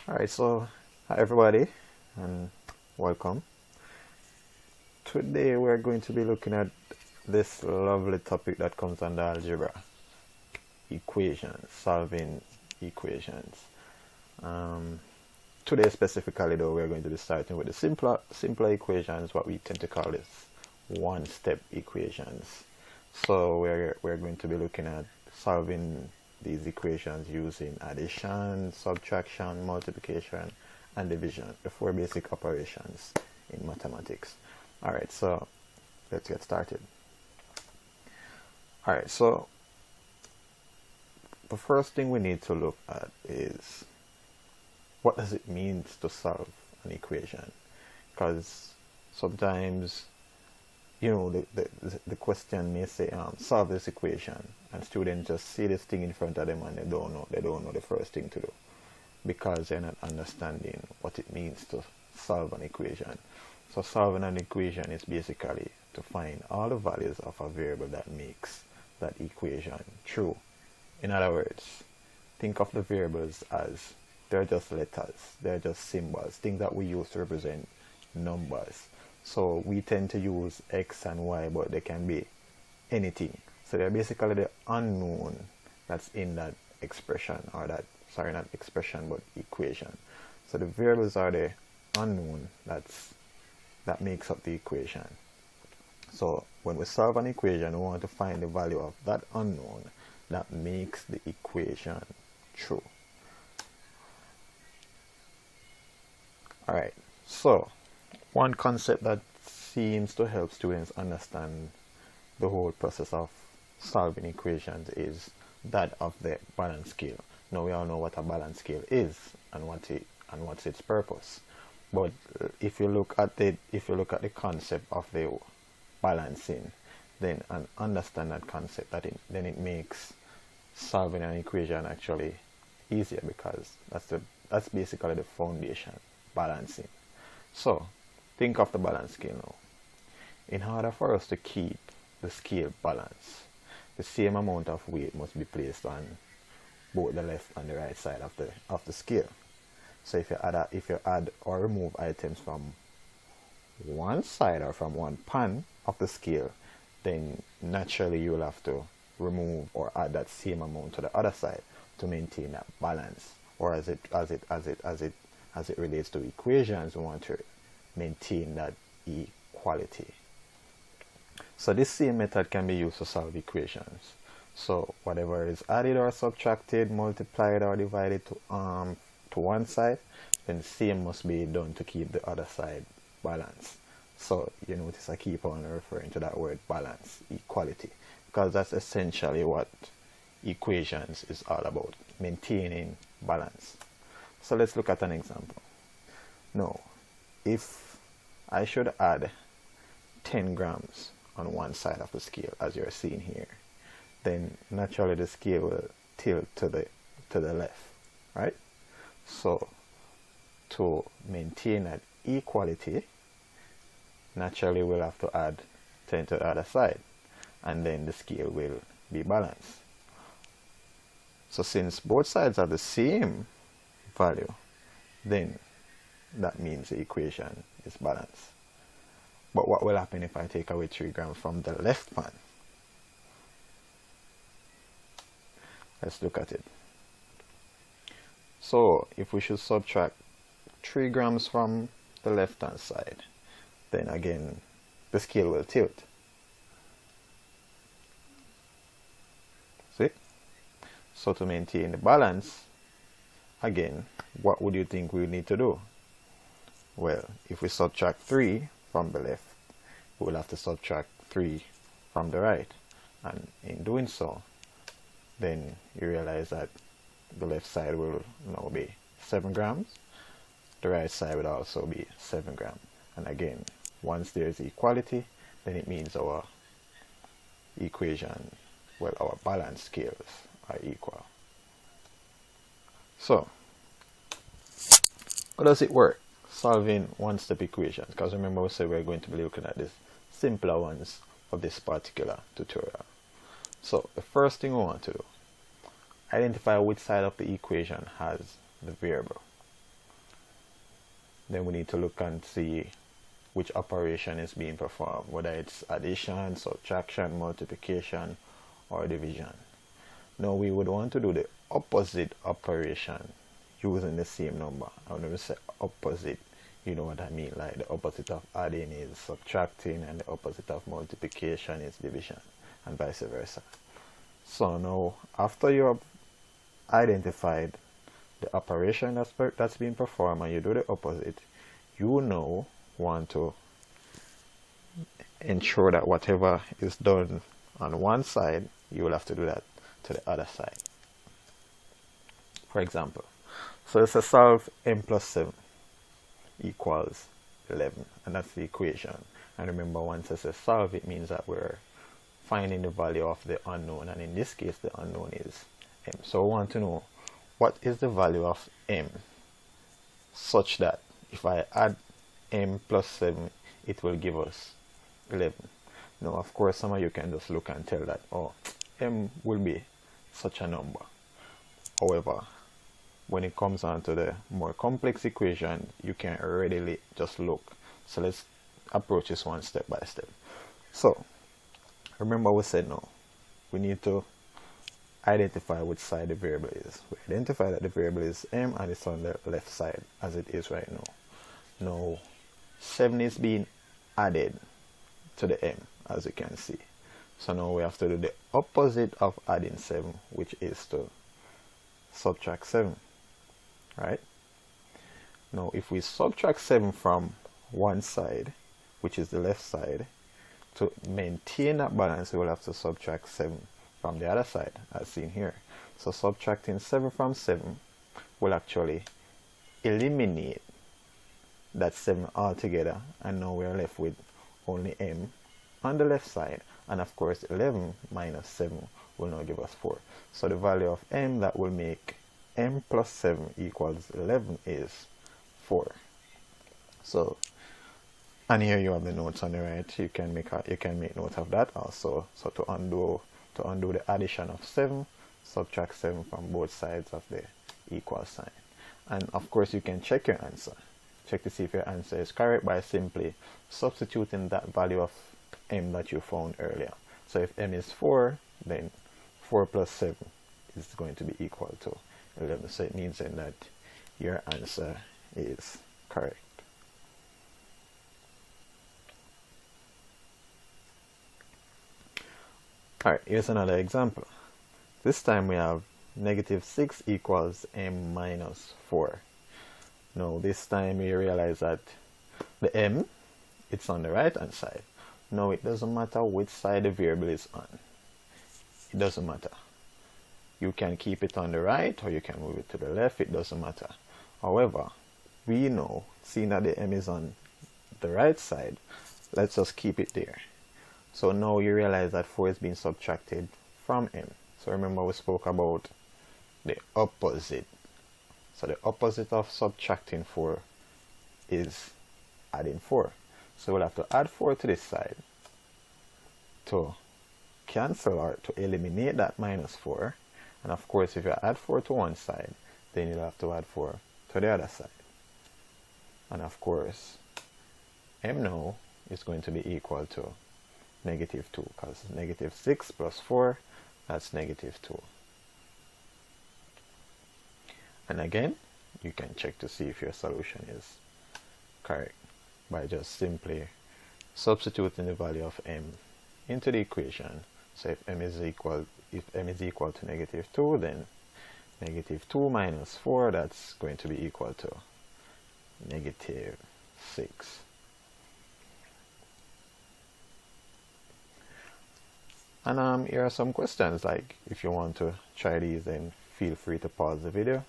Alright, so hi everybody and welcome. Today we're going to be looking at this lovely topic that comes under algebra, equations, solving equations. Today specifically though, we're going to be starting with the simpler equations, what we tend to call this one-step equations. So we're going to be looking at solving these equations using addition, subtraction, multiplication, and division, the four basic operations in mathematics. Alright, so let's get started. Alright, so the first thing we need to look at is what does it mean to solve an equation? Because sometimes, you know, the question may say solve this equation, and students just see this thing in front of them and they don't know the first thing to do because they're not understanding what it means to solve an equation. So solving an equation is basically to find all the values of a variable that makes that equation true. In other words, think of the variables as they're just letters, they're just symbols, things that we use to represent numbers. So we tend to use x and y, but they can be anything. So they're basically the unknown that's in that expression, or that, sorry, not expression, but equation. So the variables are the unknown that makes up the equation. So when we solve an equation, we want to find the value of that unknown that makes the equation true. Alright, so one concept that seems to help students understand the whole process of solving equations is that of the balance scale. Now we all know what a balance scale is and what's its purpose. But if you look at the concept of the balancing, then and understand that concept, then it makes solving an equation actually easier, because that's basically the foundation, balancing. So think of the balance scale now. In order for us to keep the scale balanced, the same amount of weight must be placed on both the left and the right side of the scale. So if you add or remove items from one side or from one pan of the scale, then naturally you will have to remove or add that same amount to the other side to maintain that balance. Or as it relates to equations, we want to maintain that equality. So this same method can be used to solve equations. So whatever is added or subtracted, multiplied or divided to one side, then the same must be done to keep the other side balanced. So you notice I keep on referring to that word balance, equality, because that's essentially what equations is all about, maintaining balance. So let's look at an example. Now, if I should add 10 grams on one side of the scale, as you're seeing here, then naturally the scale will tilt to the left, right? So to maintain that equality, naturally we'll have to add 10 to the other side, and then the scale will be balanced. So since both sides have the same value, then that means the equation is balanced. But what will happen if I take away 3 grams from the left pan? Let's look at it. So if we should subtract 3 grams from the left hand side, then again the scale will tilt. See? So to maintain the balance, again, what would you think we need to do? Well, if we subtract 3 from the left, we will have to subtract 3 from the right. And in doing so, then you realize that the left side will now be 7 grams. The right side would also be 7 grams. And again, once there's equality, then it means our equation, well, our balance scales are equal. So, how does it work? Solving one-step equations, because remember we said we're going to be looking at this simpler ones of this particular tutorial. So the first thing we want to do, identify which side of the equation has the variable. then we need to look and see which operation is being performed, whether it's addition, subtraction, multiplication, or division. Now we would want to do the opposite operation using the same number. And when we say opposite, you know what I mean, like the opposite of adding is subtracting and the opposite of multiplication is division, and vice versa. So now after you have identified the operation that's being performed and you do the opposite, you now want to ensure that whatever is done on one side, you will have to do that to the other side. For example, so it's a solve m plus 7 equals 11, and that's the equation. And remember, once it says solve, it means that we're finding the value of the unknown, and in this case the unknown is m. So we want to know what is the value of m such that if I add m plus 7, it will give us 11. Now of course some of you can just look and tell that, oh, m will be such a number. However, when it comes on to the more complex equation, you can readily just look. So let's approach this one step by step. So remember we said no, we need to identify which side the variable is. We identify that the variable is m and it's on the left side as it is right now. Now 7 is being added to the m, as you can see. So now we have to do the opposite of adding 7, which is to subtract 7, right? Now if we subtract 7 from one side, which is the left side, to maintain that balance we will have to subtract 7 from the other side, as seen here. So subtracting 7 from 7 will actually eliminate that 7 altogether, and now we are left with only m on the left side, and of course 11 minus 7 will now give us 4. So the value of m that will make m plus 7 equals 11 is 4. So, and here you have the notes on the right. You can make note of that also. So to undo the addition of 7, subtract 7 from both sides of the equal sign. And of course you can check your answer. Check to see if your answer is correct by simply substituting that value of m that you found earlier. So if m is 4, then 4 plus 7 is going to be equal to 11. So it means then that your answer is correct. Alright, here's another example. This time we have negative 6 equals m minus 4. Now this time we realize that the m, it's on the right hand side. Now it doesn't matter which side the variable is on. It doesn't matter. You can keep it on the right or you can move it to the left, it doesn't matter. However, we know, seeing that the m is on the right side, let's just keep it there. So now you realize that 4 is being subtracted from m. So remember we spoke about the opposite. So the opposite of subtracting 4 is adding 4. So we'll have to add 4 to this side to cancel or to eliminate that minus 4. And of course if you add 4 to one side, then you'll have to add 4 to the other side. And of course m now is going to be equal to negative 2, because negative 6 plus 4, that's negative 2. And again, you can check to see if your solution is correct by just simply substituting the value of m into the equation. So if m is equal to negative 2, then negative 2 minus 4, that's going to be equal to negative 6. And here are some questions, like if you want to try these, then feel free to pause the video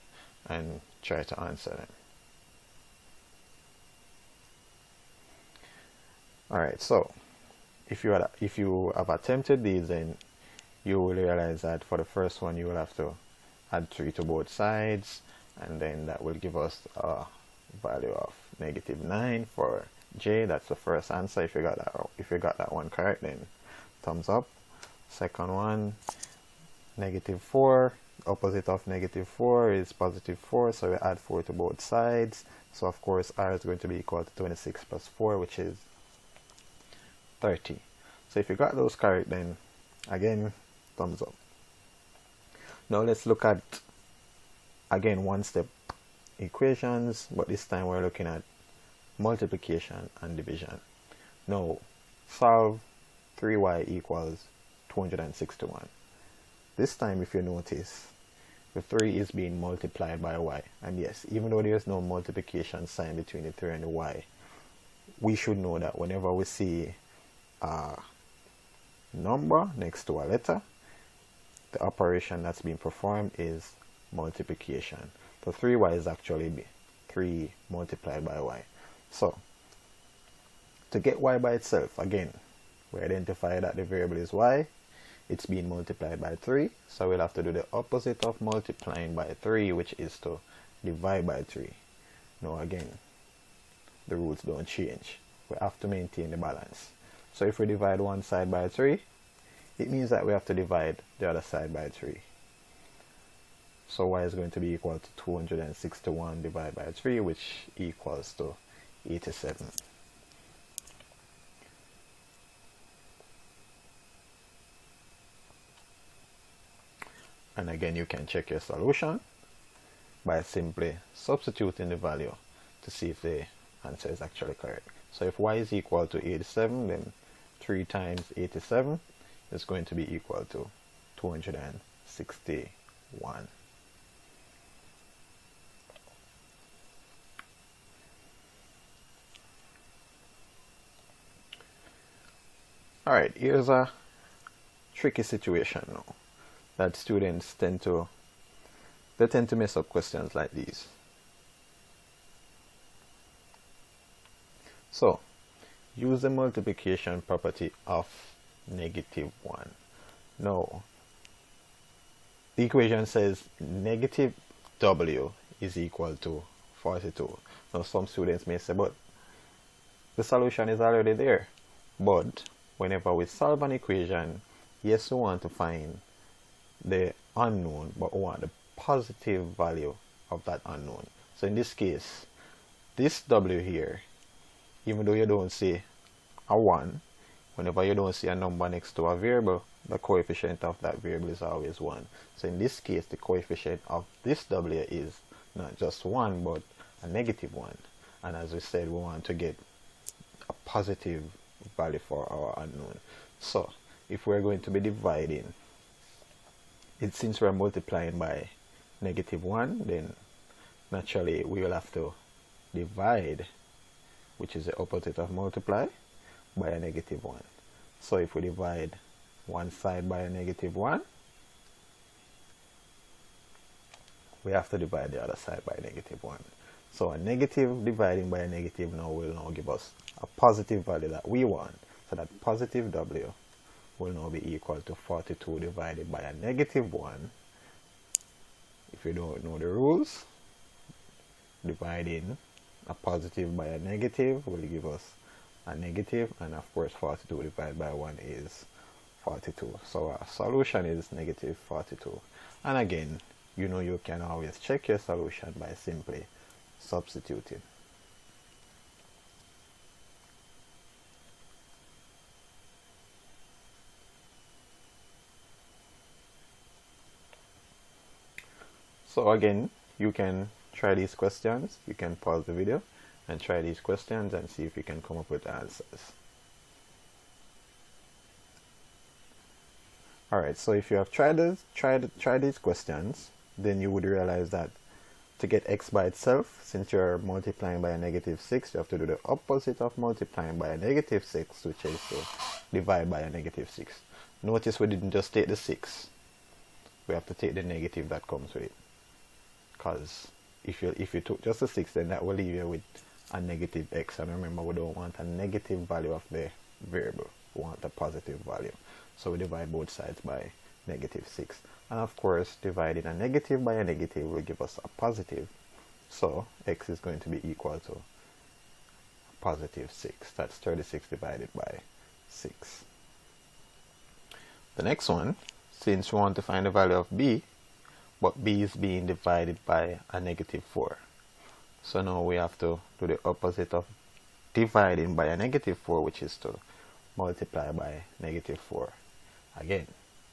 and try to answer them. Alright, so if you have attempted these, then you will realize that for the first one you will have to add 3 to both sides, and then that will give us a value of negative 9 for J. That's the first answer. If you got that one correct, then thumbs up. Second one, negative 4 opposite of negative 4 is positive 4, so we add 4 to both sides. So of course r is going to be equal to 26 plus 4, which is 30. So if you got those correct, then again, thumbs up. Now let's look at, again, one-step equations, but this time we're looking at multiplication and division. Now solve 3y equals 261. This time, if you notice, the 3 is being multiplied by y, and yes, even though there's no multiplication sign between the 3 and the y, we should know that whenever we see a number next to a letter, the operation that's being performed is multiplication. So 3y is actually 3 multiplied by y. So to get y by itself, again, we identify that the variable is y. It's being multiplied by 3, so we'll have to do the opposite of multiplying by 3, which is to divide by 3. Now again, the rules don't change. We have to maintain the balance. So if we divide one side by 3, it means that we have to divide the other side by 3. So y is going to be equal to 261 divided by 3, which equals to 87. And again, you can check your solution by simply substituting the value to see if the answer is actually correct. So if y is equal to 87, then 3 times 87 is going to be equal to 261. Alright, here's a tricky situation now that students tend to mess up questions like these. So use the multiplication property of negative 1. Now the equation says negative w is equal to 42. Now some students may say, but the solution is already there. But whenever we solve an equation, yes, we want to find the unknown, but we want the positive value of that unknown. So in this case, this w here, even though you don't see a 1, whenever you don't see a number next to a variable, the coefficient of that variable is always 1. So in this case, the coefficient of this w is not just 1, but a negative 1. And as we said, we want to get a positive value for our unknown. So if we're going to be dividing it, since we're multiplying by negative 1, then naturally we will have to divide, which is the opposite of multiply, by a negative 1. So if we divide one side by a negative 1, we have to divide the other side by a negative 1. So a negative dividing by a negative now will now give us a positive value that we want. So that positive w will now be equal to 42 divided by a negative 1. If you don't know the rules, dividing a positive by a negative will give us a negative, and of course 42 divided by 1 is 42. So our solution is negative 42. And again, you know, you can always check your solution by simply substituting. So again, you can try these questions. You can pause the video and try these questions and see if you can come up with answers. Alright, so if you have tried these questions, then you would realize that to get x by itself, since you're multiplying by a negative 6, you have to do the opposite of multiplying by a negative 6, which is to divide by a negative 6. Notice we didn't just take the 6. We have to take the negative that comes with it. Because if you took just the 6, then that will leave you with a negative x. And remember, we don't want a negative value of the variable. We want a positive value. So we divide both sides by negative 6. And of course, dividing a negative by a negative will give us a positive. So x is going to be equal to positive 6. That's 36 divided by 6. The next one, since we want to find the value of b, but b is being divided by a negative 4. So now we have to do the opposite of dividing by a negative 4, which is to multiply by negative 4. Again,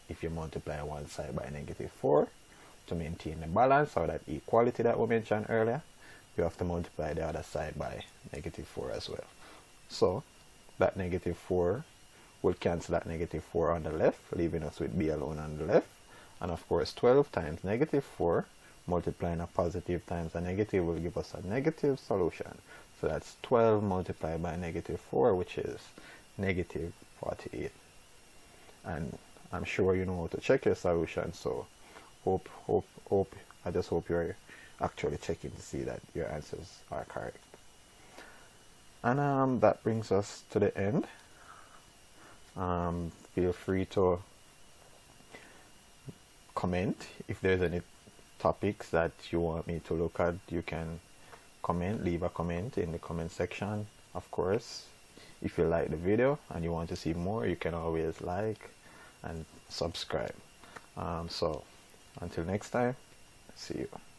if you multiply one side by negative 4 to maintain the balance or that equality that we mentioned earlier, you have to multiply the other side by negative 4 as well. So that negative 4 will cancel that negative 4 on the left, leaving us with b alone on the left. And of course 12 times negative 4 multiplying a positive times a negative will give us a negative solution. So that's 12 multiplied by negative 4, which is negative 48. And I'm sure you know how to check your solution, so I just hope you're actually checking to see that your answers are correct. And that brings us to the end. Feel free to comment if there's any topics that you want me to look at. You can leave a comment in the comment section. Of course, if you like the video and you want to see more, you can always like and subscribe. So until next time, see you.